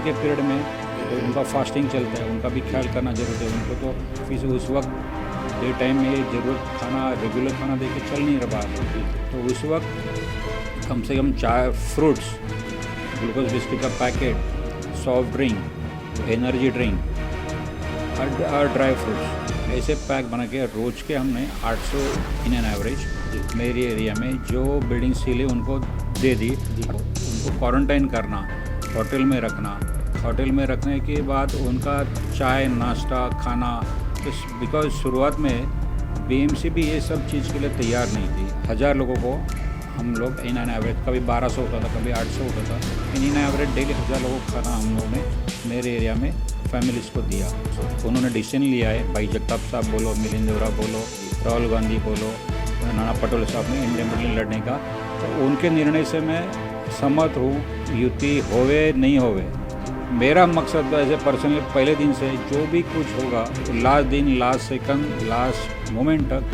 के पीरियड में तो उनका फास्टिंग चलता है, उनका भी ख्याल करना जरूरी है। उनको तो फिर उस वक्त डे टाइम में ज़रूरत खाना रेगुलर खाना दे के चल नहीं रहा है। तो उस वक्त कम से कम चाय, फ्रूट्स, ग्लूकोज बिस्किट का packet, soft drink, energy drink और ड्राई फ्रूट्स ऐसे पैक बना के रोज़ के हमने 800 इन एन एवरेज मेरे एरिया में जो बिल्डिंग सील है उनको दे दी। उनको क्वारंटाइन करना, होटल में रखना, होटल में रखने के बाद उनका चाय नाश्ता खाना, तो बिकॉज शुरुआत में बीएमसी भी ये सब चीज़ के लिए तैयार नहीं थी। 1000 लोगों को हम लोग इन एन एवरेज, कभी 1200 होता था, कभी 800 होता था, इन एवरेज डेली 1000 लोगों को खाना हम लोगों ने मेरे एरिया में फैमिलीज़ को दिया। उन्होंने डिसीजन लिया है, भाई जगताप साहब बोलो, मिलिंद देवरा बोलो, राहुल गांधी बोलो, नाना पटोले साहब ने इंडिपेंडेंटली लड़ने का, तो उनके निर्णय से मैं सहमत हूँ। युति होवे नहीं होवे, मेरा मकसद तो ऐसे पर्सनली पहले दिन से जो भी कुछ होगा लास्ट दिन, लास्ट सेकंड, लास्ट मोमेंट तक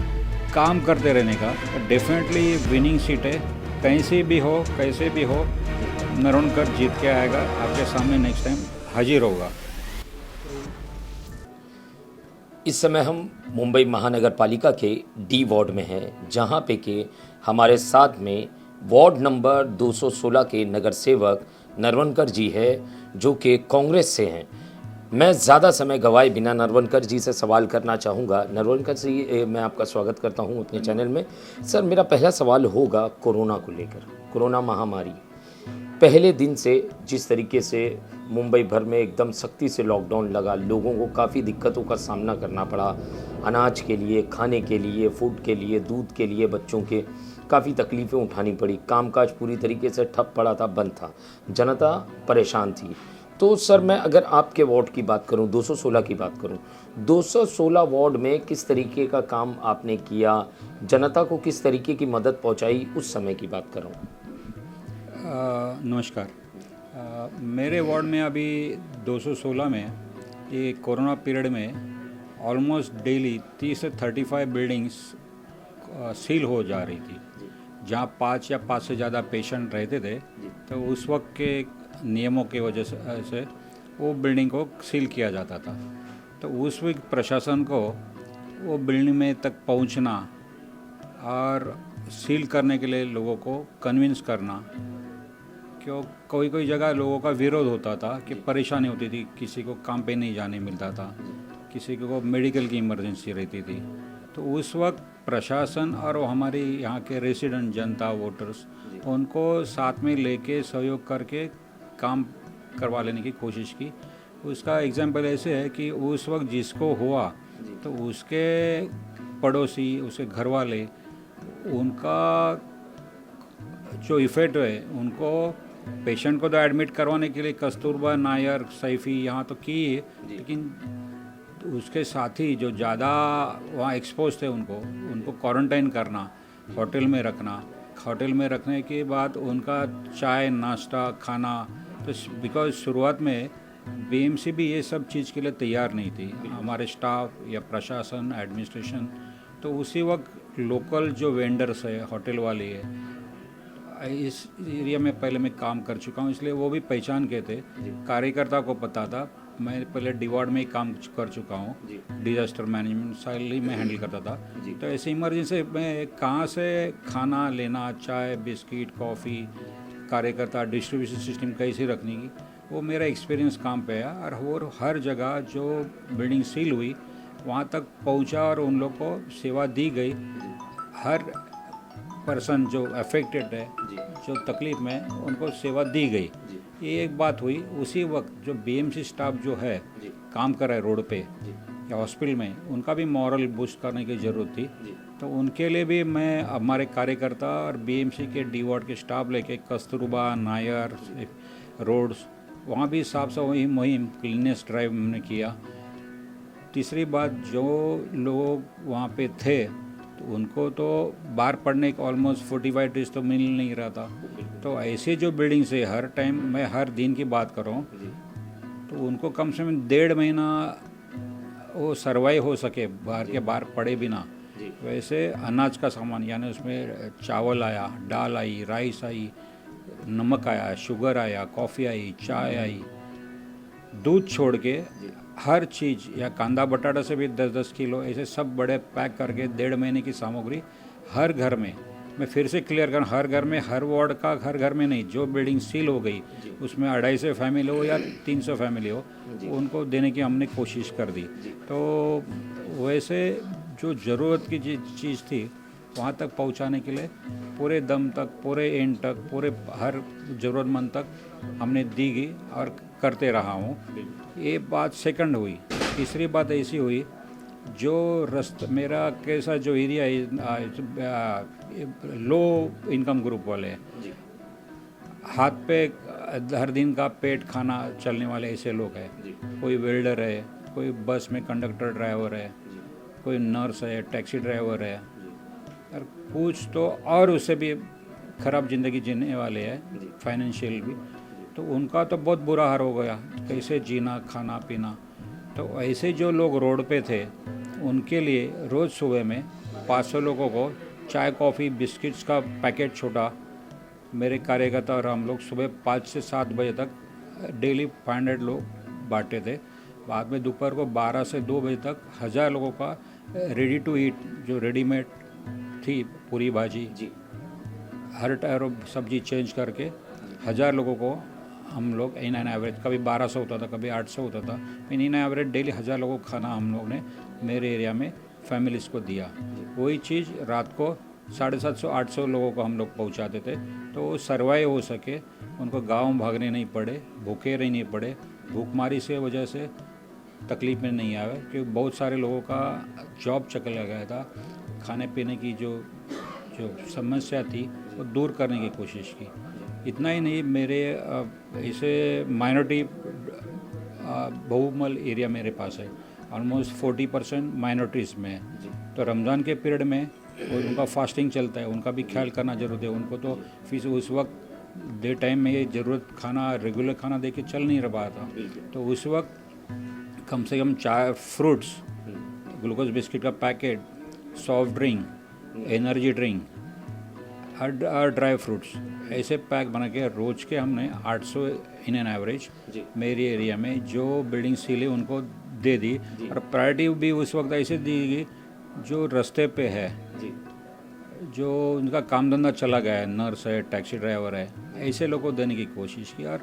काम करते रहने का। डेफिनेटली विनिंग सीट है, कहीं से भी हो, कैसे भी हो, नरवणकर जीत के आएगा, आपके सामने नेक्स्ट टाइम हाजिर होगा। इस समय हम मुंबई महानगर पालिका के डी वार्ड में हैं, जहां पे के हमारे साथ में वार्ड नंबर 216 के नगर सेवक नरवणकर जी है, जो कि कांग्रेस से हैं। मैं ज़्यादा समय गवाए बिना नरवणकर जी से सवाल करना चाहूँगा। नरवणकर जी, मैं आपका स्वागत करता हूँ अपने चैनल में। सर, मेरा पहला सवाल होगा कोरोना को लेकर। कोरोना महामारी पहले दिन से जिस तरीके से मुंबई भर में एकदम सख्ती से लॉकडाउन लगा, लोगों को काफ़ी दिक्कतों का सामना करना पड़ा, अनाज के लिए, खाने के लिए, फूड के लिए, दूध के लिए, बच्चों के काफ़ी तकलीफ़ें उठानी पड़ी, कामकाज पूरी तरीके से ठप पड़ा था, बंद था, जनता परेशान थी। तो सर, मैं अगर आपके वार्ड की बात करूं, 216 की बात करूं, 216 वार्ड में किस तरीके का काम आपने किया, जनता को किस तरीके की मदद पहुंचाई, उस समय की बात कर रहा हूँ। नमस्कार। मेरे वार्ड में अभी 216 में ये कोरोना पीरियड में ऑलमोस्ट डेली 30 से 35 बिल्डिंग्स सील हो जा रही थी। जहाँ 5 या 5 से ज़्यादा पेशेंट रहते थे, तो उस वक्त के नियमों की वजह से वो बिल्डिंग को सील किया जाता था। तो उस वक्त प्रशासन को वो बिल्डिंग में तक पहुंचना और सील करने के लिए लोगों को कन्विंस करना, क्यों कोई कोई जगह लोगों का विरोध होता था कि परेशानी होती थी, किसी को काम पे नहीं जाने मिलता था, किसी को मेडिकल की इमरजेंसी रहती थी। तो उस वक्त प्रशासन और हमारे यहाँ के रेसिडेंट जनता, वोटर्स, उनको साथ में लेके सहयोग करके काम करवा लेने की कोशिश की। उसका एग्जाम्पल ऐसे है कि उस वक्त जिसको हुआ तो उसके पड़ोसी, उसके घर वाले, उनका जो इफ़ेक्ट है, उनको पेशेंट को तो एडमिट करवाने के लिए कस्तूरबा, नायर, सैफी यहाँ तो की है, लेकिन उसके साथ ही जो ज़्यादा वहाँ एक्सपोज थे उनको क्वारंटाइन करना, होटल में रखना, होटल में रखने के बाद उनका चाय नाश्ता खाना, तो बिकॉज शुरुआत में बीएमसी भी ये सब चीज़ के लिए तैयार नहीं थी, हमारे स्टाफ या प्रशासन, एडमिनिस्ट्रेशन। तो उसी वक्त लोकल जो वेंडर्स है, होटल वाले है, इस एरिया में पहले मैं काम कर चुका हूँ, इसलिए वो भी पहचान के थे, कार्यकर्ता को पता था। मैं पहले डिवार्ड में ही काम कर चुका हूँ, डिजास्टर मैनेजमेंट साइल ही मैं हैंडल करता था। तो ऐसे इमरजेंसी में कहाँ से खाना लेना, चाय, बिस्किट, कॉफ़ी, कार्यकर्ता, डिस्ट्रीब्यूशन सिस्टम कैसे रखने की, वो मेरा एक्सपीरियंस काम पे है। और हर जगह जो बिल्डिंग सील हुई वहाँ तक पहुँचा और उन लोग को सेवा दी गई। हर पर्सन जो अफेक्टेड है, जो तकलीफ में, उनको सेवा दी गई। ये एक बात हुई। उसी वक्त जो बीएमसी स्टाफ जो है काम कर रहा है रोड पे या हॉस्पिटल में, उनका भी मॉरल बूस्ट करने की ज़रूरत थी। तो उनके लिए भी मैं हमारे कार्यकर्ता और बीएमसी के डी वार्ड के स्टाफ लेके कस्तूरबा, नायर, रोड्स, वहाँ भी साफ सफाई मुहिम, क्लीनेस ड्राइव हमने किया। तीसरी बात, जो लोग वहाँ पे थे तो उनको तो बाहर पढ़ने का ऑलमोस्ट 45 डेज तो मिल नहीं रहा था। तो ऐसे जो बिल्डिंग्स है, हर टाइम मैं हर दिन की बात कर रहा हूँ, तो उनको कम से कम 1.5 महीना वो सर्वाइव हो सके बाहर के बाहर पड़े बिना। वैसे अनाज का सामान, यानी उसमें चावल आया, दाल आई, राइस आई, नमक आया, शुगर आया, कॉफ़ी आई, चाय आई, दूध छोड़ के हर चीज़, या कांदा बटाटा से भी 10-10 किलो ऐसे सब बड़े पैक करके 1.5 महीने की सामग्री हर घर में, मैं फिर से क्लियर करूँ, हर घर में, हर वार्ड का, हर घर में नहीं, जो बिल्डिंग सील हो गई उसमें 250 फैमिली हो या 300 फैमिली हो, उनको देने की हमने कोशिश कर दी। तो वैसे जो ज़रूरत की चीज़ थी वहाँ तक पहुँचाने के लिए पूरे दम तक, पूरे एंड तक, पूरे हर ज़रूरतमंद तक हमने दी गई और करते रहा हूँ। ये बात सेकंड हुई। तीसरी बात ऐसी हुई, जो मेरा कैसा जो एरिया है लो इनकम ग्रुप वाले हैं, हाथ पे हर दिन का पेट खाना चलने वाले ऐसे लोग हैं। कोई वेल्डर है, कोई बस में कंडक्टर ड्राइवर है, कोई नर्स है, टैक्सी ड्राइवर है, और कुछ तो और उससे भी ख़राब ज़िंदगी जीने वाले हैं, फाइनेंशियल भी। तो उनका तो बहुत बुरा हाल हो गया, कैसे जीना, खाना पीना। तो ऐसे जो लोग रोड पे थे उनके लिए रोज़ सुबह में 500 लोगों को चाय, कॉफ़ी, बिस्किट्स का पैकेट छोटा, मेरे कार्यकर्ता और हम लोग सुबह 5 से 7 बजे तक डेली 500 लोग बांटे थे। बाद में दोपहर को 12 से 2 बजे तक 1000 लोगों का रेडी टू ईट, जो रेडीमेड थी पूरी भाजी, हर टायर सब्जी चेंज करके 1000 लोगों को हम लोग इन एन एवरेज, कभी 1200 होता था, कभी 800 होता था, इन एवरेज डेली 1000 लोगों को खाना हम लोग ने मेरे एरिया में फैमिलीज़ को दिया। वही चीज़ रात को 750-800 लोगों को हम लोग पहुंचाते थे, तो सर्वाइव हो सके, उनको गांव भागने नहीं पड़े, भूखे रहने पड़े, भूखमारी से वजह से तकलीफ में नहीं आए, क्योंकि बहुत सारे लोगों का जॉब चला गया था। खाने पीने की जो समस्या थी वो दूर करने की कोशिश की। इतना ही नहीं, मेरे ऐसे माइनॉरिटी बहुमल एरिया मेरे पास है, ऑलमोस्ट 40% माइनॉरिटीज़ में है। तो रमज़ान के पीरियड में उनका फास्टिंग चलता है, उनका भी ख्याल करना जरूरत है। उनको तो फिर उस वक्त डे टाइम में ये ज़रूरत खाना, रेगुलर खाना दे के चल नहीं रहा था। तो उस वक्त कम से कम चाय, फ्रूट्स, ग्लूकोज बिस्किट का packet, soft drink, energy drink, हर ड्राई फ्रूट्स, ऐसे पैक बना के रोज़ के हमने 800 इन एन एवरेज मेरे एरिया में जो बिल्डिंग सील है उनको दे दी। और प्रायोरिटी भी उस वक्त ऐसे दी गई जो रास्ते पे है, जो उनका काम धंधा चला गया है, नर्स है, टैक्सी ड्राइवर है, ऐसे लोगों को देने की कोशिश की। और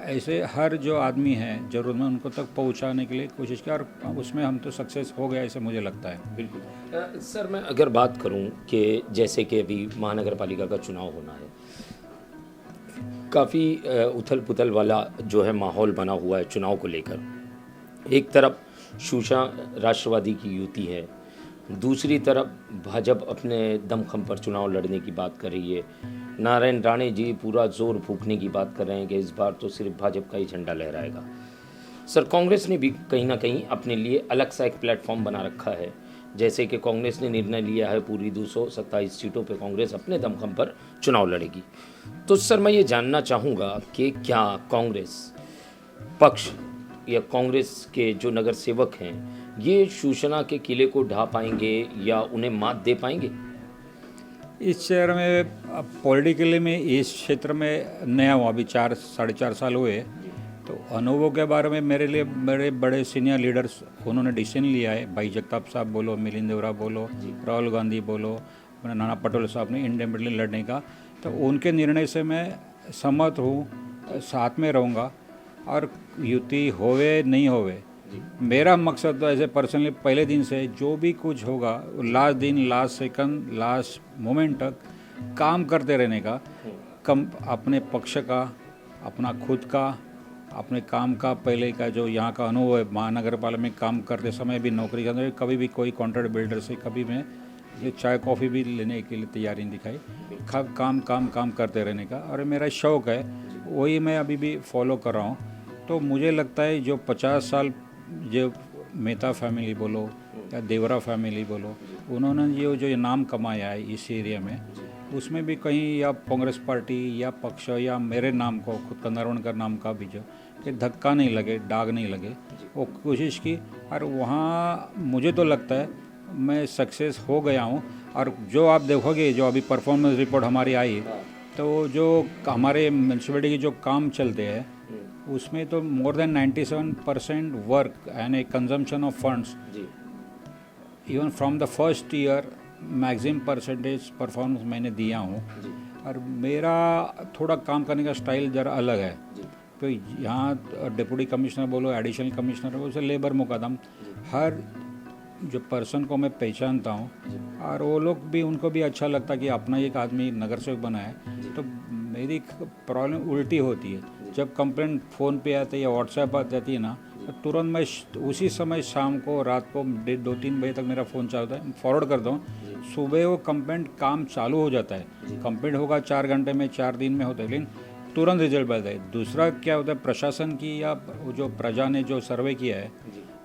ऐसे हर जो आदमी है ज़रूरत में उनको तक पहुंचाने के लिए कोशिश की, और उसमें हम तो सक्सेस हो गया ऐसे मुझे लगता है। बिल्कुल सर, मैं अगर बात करूं कि जैसे कि अभी महानगर पालिका का चुनाव होना है, काफ़ी उथल पुथल वाला जो है माहौल बना हुआ है चुनाव को लेकर। एक तरफ शिवसेना राष्ट्रवादी की युति है, दूसरी तरफ भाजपा अपने दमखम पर चुनाव लड़ने की बात कर रही है। नारायण राणे जी पूरा जोर फूंकने की बात कर रहे हैं कि इस बार तो सिर्फ भाजपा का ही झंडा लहराएगा। सर, कांग्रेस ने भी कहीं ना कहीं अपने लिए अलग सा एक प्लेटफॉर्म बना रखा है, जैसे कि कांग्रेस ने निर्णय लिया है पूरी 227 सीटों पे कांग्रेस अपने दमखम पर चुनाव लड़ेगी। तो सर, मैं ये जानना चाहूँगा कि क्या कांग्रेस पक्ष या कांग्रेस के जो नगर सेवक हैं ये शिवसेना के किले को ढा पाएंगे या उन्हें मात दे पाएंगे? इस शहर में पॉलिटिकली में इस क्षेत्र में नया हुआ, अभी 4-4.5 साल हुए। तो अनुभव के बारे में मेरे लिए बड़े बड़े सीनियर लीडर्स उन्होंने डिसीजन लिया है। भाई जगताप साहब बोलो, मिलिंद देवरा बोलो, राहुल गांधी बोलो, नाना पटोले साहब ने इंडिपेंडेंटली लड़ने का, तो उनके निर्णय से मैं सहमत हूँ, साथ में रहूँगा। और युति होवे नहीं होवे, मेरा मकसद तो ऐसे पर्सनली पहले दिन से जो भी कुछ होगा लास्ट दिन, लास्ट सेकंड, लास्ट मोमेंट तक काम करते रहने का, कम अपने पक्ष का, अपना खुद का, अपने काम का, पहले का जो यहाँ का अनुभव है, महानगर पालिका में काम करते समय भी, नौकरी करते हुए कभी भी कोई कॉन्ट्रैक्ट बिल्डर से कभी मैं ये चाय कॉफ़ी भी लेने के लिए तैयारी नहीं दिखाई। काम काम काम करते रहने का, और मेरा शौक़ है, वही मैं अभी भी फॉलो कर रहा हूँ। तो मुझे लगता है जो 50 साल जो मेहता फैमिली बोलो या देवरा फैमिली बोलो, उन्होंने जो नाम कमाया है इस एरिया में, उसमें भी कहीं या कांग्रेस पार्टी या पक्ष या मेरे नाम को, खुद का नरवणकर नाम का भी जो कि धक्का नहीं लगे, दाग नहीं लगे, वो कोशिश की। और वहाँ मुझे तो लगता है मैं सक्सेस हो गया हूँ। और जो आप देखोगे, जो अभी परफॉर्मेंस रिपोर्ट हमारी आई, तो जो हमारे म्यूनसिपलिटी के जो काम चलते हैं उसमें तो more than 97% work and a consumption of funds जी even from the first year maximum percentage performance मैंने दिया हूँ। जी और मेरा थोड़ा काम करने का स्टाइल ज़रा अलग है। जी तो यहाँ डिप्टी कमिश्नर बोलो, एडिशनल कमिश्नर बोलो, उसे लेबर मुकदम हर जो पर्सन को मैं पहचानता हूँ और वो लोग भी, उनको भी अच्छा लगता है कि अपना एक आदमी नगर सेवक बना है। तो मेरी प्रॉब्लम उल्टी होती है, जब कंप्लेंट फ़ोन पे आती है या व्हाट्सएप आ जाती है ना, तो तुरंत मैं उसी समय शाम को, रात को 2-3 बजे तक मेरा फ़ोन चलता है, फॉरवर्ड करता हूँ। सुबह वो कंप्लेंट काम चालू हो जाता है। कंप्लेंट होगा 4 घंटे में, 4 दिन में होता है, लेकिन तुरंत रिजल्ट आता है। दूसरा क्या होता है, प्रशासन की या जो प्रजा ने जो सर्वे किया है,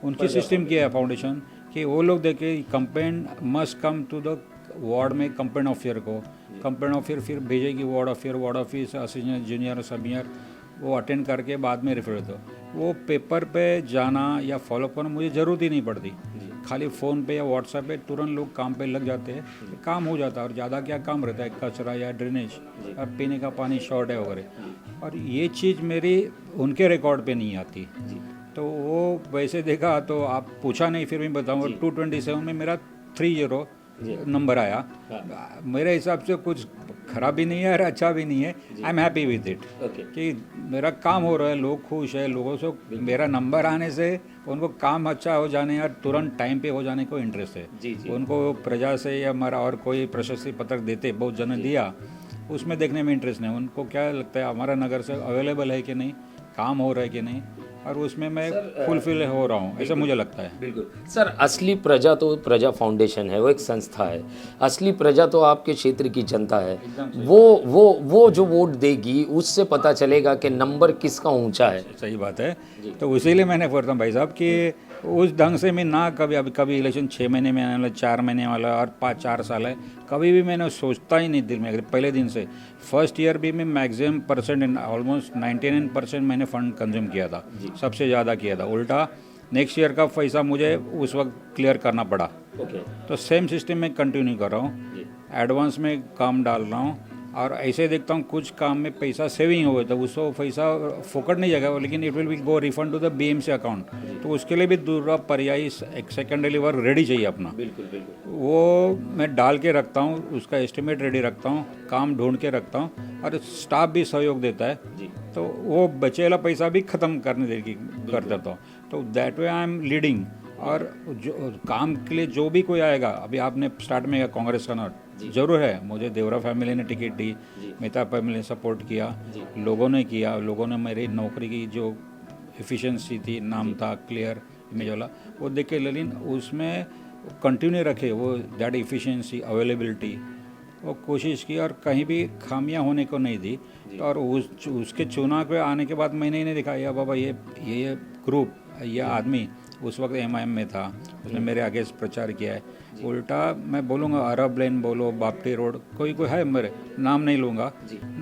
उनकी सिस्टम किया है फाउंडेशन, कि वो लोग देखे complaint must come to the ward में कंप्लेंट ऑफिसर को, कंप्लेंट ऑफिसर फिर भेजेगी ward office assistant junior sub year, वो अटेंड करके बाद में रेफर दो। वो पेपर पे जाना या फॉलोअप करना मुझे ज़रूरत ही नहीं पड़ती, खाली फ़ोन पे या व्हाट्सएप पे तुरंत लोग काम पे लग जाते हैं, काम हो जाता है। और ज़्यादा क्या काम रहता है, कचरा या ड्रेनेज और पीने का पानी शॉर्ट है वगैरह, और ये चीज़ मेरी उनके रिकॉर्ड पे नहीं आती। तो वो वैसे देखा तो आप पूछा नहीं, फिर मैं बताऊँगा 227 में मेरा 30 नंबर आया। मेरे हिसाब से कुछ खराब भी नहीं है और अच्छा भी नहीं है। I am happy with it कि मेरा काम हो रहा है, लोग खुश है, लोगों से मेरा नंबर आने से उनको काम अच्छा हो जाने और तुरंत टाइम पे हो जाने को इंटरेस्ट है। उनको प्रजा से या हमारा और कोई प्रशस्ति पत्रक देते, बहुत जन ने दिया, उसमें देखने में इंटरेस्ट नहीं। उनको क्या लगता है हमारा नगर से अवेलेबल है कि नहीं, काम हो रहा है कि नहीं, और उसमें मैं फुलफिल हो रहा हूँ, ऐसा मुझे लगता है। बिल्कुल सर, असली प्रजा तो प्रजा फाउंडेशन है, वो एक संस्था है। असली प्रजा तो आपके क्षेत्र की जनता है। वो जो वोट देगी उससे पता चलेगा कि नंबर किसका ऊंचा है। सही बात है। तो इसीलिए मैंने बोलता हूँ भाई साहब कि उस ढंग से मैं ना कभी इलेक्शन 6 महीने में आने वाला, 4 महीने वाला और 4 साल है, कभी भी मैंने सोचता ही नहीं दिल में। अगर पहले दिन से फर्स्ट ईयर भी मैं मैक्सिमम परसेंट ऑलमोस्ट 99% मैंने फंड कंज्यूम किया था, सबसे ज़्यादा किया था। उल्टा नेक्स्ट ईयर का पैसा मुझे उस वक्त क्लियर करना पड़ा। तो सेम सिस्टम में कंटिन्यू कर रहा हूँ, एडवांस में काम डाल रहा हूँ, और ऐसे देखता हूँ कुछ काम में पैसा सेविंग हो गया तो उसको पैसा फोकट नहीं जाएगा, लेकिन it will be go refund to the BMC account. तो उसके लिए भी दूसरा पर्यायी एक सेकेंडरी वर्क रेडी चाहिए अपना। बिल्कुल वो मैं डाल के रखता हूँ, उसका एस्टिमेट रेडी रखता हूँ, काम ढूंढ के रखता हूँ, और स्टाफ भी सहयोग देता है। तो वो बचेला पैसा भी ख़त्म करने कर देता हूँ। तो that way I am leading. और जो काम के लिए जो भी कोई आएगा, अभी आपने स्टार्ट में कांग्रेस का नोट जरूर है, मुझे देवरा फैमिली ने टिकट दी, मेहता फैमिली ने सपोर्ट किया, लोगों ने किया, लोगों ने मेरी नौकरी की जो एफिशिएंसी थी, नाम था क्लियर इमेज वाला, वो देख के लेकिन उसमें कंटिन्यू रखे वो दैट एफिशिएंसी अवेलेबिलिटी, वो कोशिश की और कहीं भी खामियां होने को नहीं दी। तो और उसके चुनाव पे आने के बाद मैंने ही नहीं देखा या बाबा ये ग्रुप, यह आदमी उस वक्त एमआईएम में था, उसने मेरे आगे प्रचार किया है। उल्टा मैं बोलूँगा अरब लेन बोलो, बापटी रोड, कोई है, मेरे नाम नहीं लूँगा,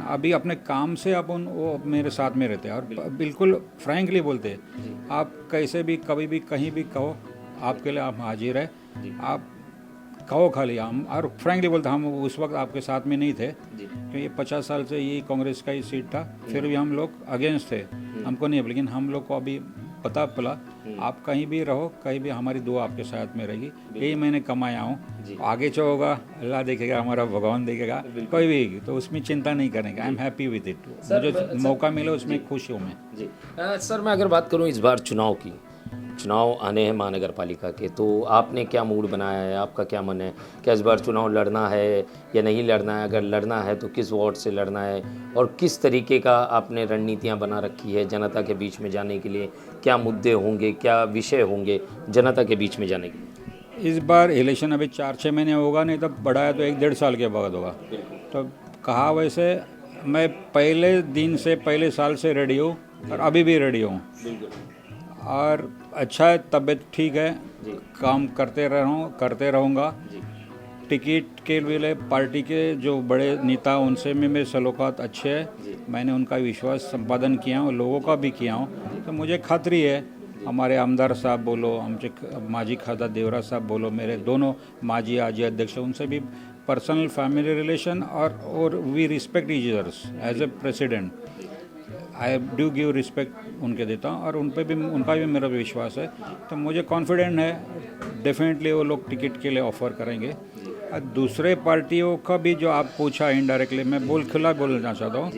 अभी अपने काम से अपन वो मेरे साथ में रहते हैं और बिल्कुल फ्रैंकली बोलते हैं, आप कैसे भी कभी भी कहीं भी कहो, आपके लिए हम हाजिर है, आप कहो खाली हम। और फ्रैंकली बोलते हम उस वक्त आपके साथ में नहीं थे, क्योंकि 50 साल से ये कांग्रेस का ही सीट था, फिर भी हम लोग अगेंस्ट थे, हमको नहीं, लेकिन हम लोग को अभी पता पला आप कहीं भी रहो, कहीं भी हमारी दुआ आपके साथ में रहेगी। यही मैंने कमाया हूँ, आगे जो होगा अल्लाह देखेगा, हमारा भगवान देखेगा, कोई भी, तो उसमें चिंता नहीं करेंगे। I am happy with it, मुझे मौका मिला उसमें खुश हूँ मैं। जी सर, मैं अगर बात करूँ इस बार चुनाव आने हैं महानगर पालिका के, तो आपने क्या मूड बनाया है, आपका क्या मन है, क्या इस बार चुनाव लड़ना है या नहीं लड़ना है? अगर लड़ना है तो किस वार्ड से लड़ना है, और किस तरीके का आपने रणनीतियां बना रखी है जनता के बीच में जाने के लिए? क्या मुद्दे होंगे, क्या विषय होंगे जनता के बीच में जाने के लिए? इस बार इलेक्शन अभी 4-6 महीने होगा, नहीं तो बड़ा है तो 1-1.5 साल के बाद होगा। तो कहा वैसे मैं पहले दिन से, पहले साल से रेडी हूँ और अभी भी रेडी हूँ, और अच्छा है, तबीयत ठीक है, काम करते रहूँगा। टिकट के लिए पार्टी के जो बड़े नेता उनसे भी मेरे सलोकात अच्छे हैं, मैंने उनका विश्वास संपादन किया हूँ, लोगों का भी किया हूँ। तो मुझे खातरी है, हमारे आमदार साहब बोलो, हमसे माजी खादा देवरा साहब बोलो, मेरे दोनों माजी आजी अध्यक्ष, उनसे भी पर्सनल फैमिली रिलेशन और we respect each others as a president. I do give respect उनके देता हूँ और उनका भी मेरा विश्वास है। तो मुझे कॉन्फिडेंट है डेफिनेटली वो लोग टिकट के लिए ऑफ़र करेंगे। और दूसरे पार्टियों का भी जो आप पूछा इनडायरेक्टली, मैं खुला बोलना चाहता हूँ,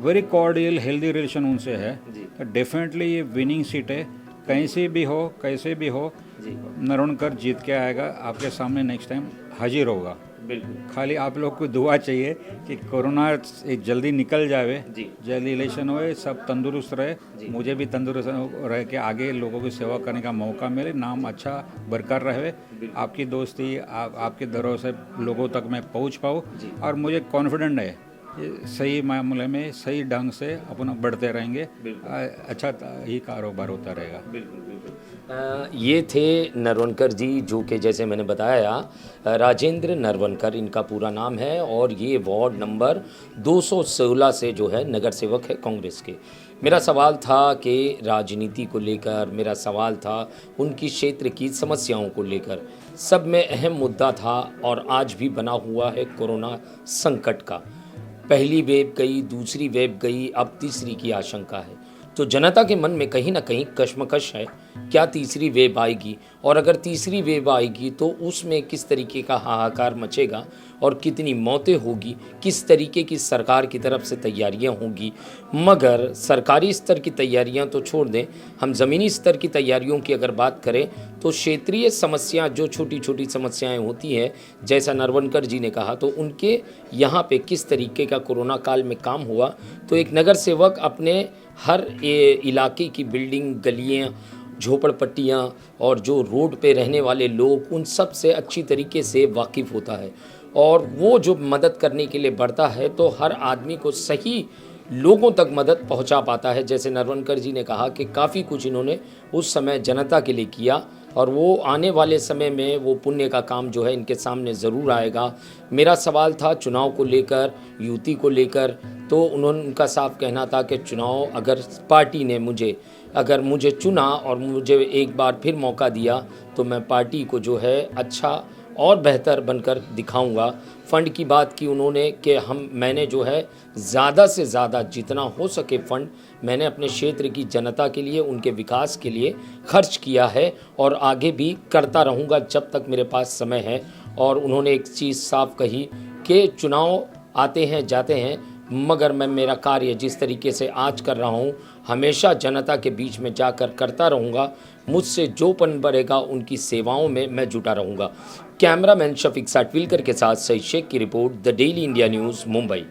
वेरी कॉर्डियल हेल्दी रिलेशन उनसे है। तो डेफिनेटली ये विनिंग सीट है, कहीं से भी हो कैसे भी हो नरवणकर जीत के आएगा, आपके सामने नेक्स्ट टाइम हाजिर होगा। बिल्कुल। खाली आप लोग को दुआ चाहिए कि कोरोना एक जल्दी निकल जाए, जल्दी इलेक्शन होए, सब तंदुरुस्त रहे, मुझे भी तंदुरुस्त रह के आगे लोगों की सेवा करने का मौका मिले, नाम अच्छा बरकरार रहे, आपकी दोस्ती आपके दरों से लोगों तक मैं पहुंच पाऊँ। और मुझे कॉन्फिडेंट है सही मामले में सही ढंग से अपना बढ़ते रहेंगे, अच्छा ही कारोबार होता रहेगा। बिल्कुल बिल्कुल। ये थे नरवणकर जी, जो कि जैसे मैंने बताया राजेंद्र नरवणकर इनका पूरा नाम है और ये वार्ड नंबर 216 से जो है नगर सेवक है कांग्रेस के। मेरा सवाल था कि राजनीति को लेकर, मेरा सवाल था उनकी क्षेत्र की समस्याओं को लेकर, सब में अहम मुद्दा था और आज भी बना हुआ है कोरोना संकट का। पहली वेव गई, दूसरी वेव गई, अब तीसरी की आशंका है। तो जनता के मन में कहीं ना कहीं कश्मकश है, क्या तीसरी वेव आएगी, और अगर तीसरी वेव आएगी तो उसमें किस तरीके का हाहाकार मचेगा और कितनी मौतें होगी, किस तरीके की सरकार की तरफ से तैयारियां होंगी। मगर सरकारी स्तर की तैयारियां तो छोड़ दें, हम ज़मीनी स्तर की तैयारियों की अगर बात करें तो क्षेत्रीय समस्या, जो छोटी छोटी समस्याएं होती हैं, जैसा नरवणकर जी ने कहा, तो उनके यहाँ पे किस तरीके का कोरोना काल में काम हुआ। तो एक नगर सेवक अपने हर इलाके की बिल्डिंग, गलियाँ, झोपड़पट्टियाँ और जो रोड पे रहने वाले लोग, उन सब से अच्छी तरीके से वाकिफ़ होता है और वो जो मदद करने के लिए बढ़ता है तो हर आदमी को सही लोगों तक मदद पहुंचा पाता है। जैसे नरवणकर जी ने कहा कि काफ़ी कुछ इन्होंने उस समय जनता के लिए किया और वो आने वाले समय में वो पुण्य का काम जो है इनके सामने ज़रूर आएगा। मेरा सवाल था चुनाव को लेकर, युति को लेकर, तो उनका साफ कहना था कि चुनाव अगर पार्टी ने मुझे चुना और मुझे एक बार फिर मौका दिया तो मैं पार्टी को जो है अच्छा और बेहतर बनकर दिखाऊंगा। फ़ंड की बात की उन्होंने कि मैंने जो है ज़्यादा से ज़्यादा जितना हो सके फ़ंड मैंने अपने क्षेत्र की जनता के लिए, उनके विकास के लिए खर्च किया है और आगे भी करता रहूँगा जब तक मेरे पास समय है। और उन्होंने एक चीज़ साफ कही कि चुनाव आते हैं जाते हैं, मगर मैं मेरा कार्य जिस तरीके से आज कर रहा हूँ हमेशा जनता के बीच में जाकर करता रहूँगा। मुझसे जो पन बढ़ेगा उनकी सेवाओं में मैं जुटा रहूँगा। कैमरामैन शफीक साटविलकर के साथ सईद शेख की report, the daily India news, Mumbai.